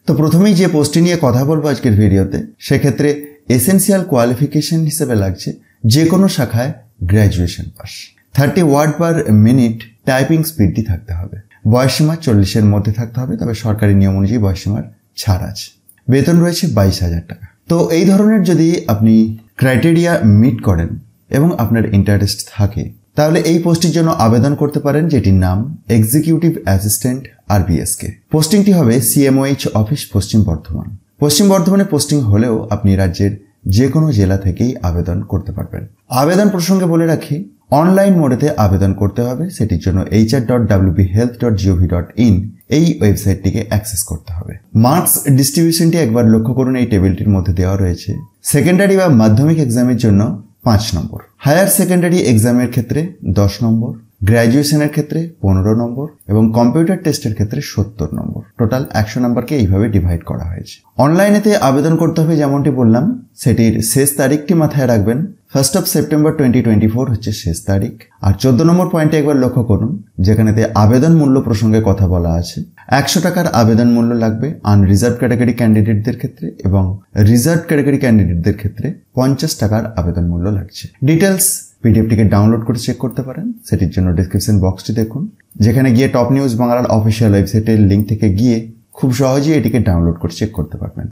তো প্রথমেই যে পোস্টটি নিয়ে কথা বলবো আজকের ভিডিওতে, সেক্ষেত্রে এসেনশিয়াল কোয়ালিফিকেশন হিসেবে লাগছে যে কোনো শাখায় graduation pass, 30 word per minute typing স্পিডটি থাকতে হবে, বয়সসীমা 40-এর মধ্যে থাকতে হবে, তবে সরকারি নিয়ম অনুযায়ী বয়সসীমার ছাড় আছে। বেতন রয়েছে 22,000 টাকা। তো এই ধরনের যদি আপনি ক্রাইটেরিয়া মিট করেন এবং আপনার ইন্টারেস্ট থাকে, তাহলে এই পোস্টের জন্য আবেদন করতে পারেন, যেটির নাম এক্সিকিউটিভ অ্যাসিস্ট্যান্ট আরবিএসকে। পোস্টিংটি হবে সিএমওএইচ অফিস, পশ্চিম বর্ধমান। পশ্চিম বর্ধমানে পোস্টিং হলেও আপনি রাজ্যের যে কোনো জেলা থেকেই আবেদন করতে পারবেন। আবেদন প্রসঙ্গে বলে রাখি, অনলাইন মোডেতে আবেদন করতে হবে। সেটির জন্য hr.wbhealth.gov.in এই ওয়েবসাইটটিকে অ্যাক্সেস করতে হবে। মার্কস ডিস্ট্রিবিউশনটি একবার লক্ষ্য করুন, এই টেবিলটির মধ্যে দেওয়া রয়েছে। সেকেন্ডারি বা মাধ্যমিক এক্সামের জন্য 5 নম্বর, হায়ার সেকেন্ডারি এক্সামের ক্ষেত্রে 10 নম্বর, গ্র্যাজুয়েশনের ক্ষেত্রে 15 নম্বর এবং কম্পিউটার টেস্টের ক্ষেত্রে 70 নম্বর। টোটাল 100 নম্বরকে এইভাবে ডিভাইড করা হয়েছে। অনলাইনেতে আবেদন করতে হবে, যেমনটি বললাম, সেটির শেষ তারিখটি মাথায় রাখবেন। 1 সেপ্টেম্বর 2024 হচ্ছে শেষ তারিখ। আর 14 নম্বর পয়েন্টে একবার লক্ষ্য করুন, যেখানেতে আবেদন মূল্য প্রসঙ্গে কথা বলা আছে। 100 টাকার আবেদন মূল্য লাগবে আনরিজার্ভ ক্যাটাগরি ক্যান্ডিডেটদের ক্ষেত্রে, এবং রিজার্ভ ক্যাটাগরি ক্যান্ডিডেটদের ক্ষেত্রে 50 টাকার আবেদন মূল্য লাগছে। ডিটেলস পিডিএফটিকে ডাউনলোড করে চেক করতে পারেন। সেটির জন্য ডেসক্রিপশন বক্সটি দেখুন, যেখানে গিয়ে টপ নিউজ বাংলার অফিসিয়াল ওয়েবসাইটের লিঙ্ক থেকে গিয়ে খুব সহজেই এটিকে ডাউনলোড করে চেক করতে পারবেন।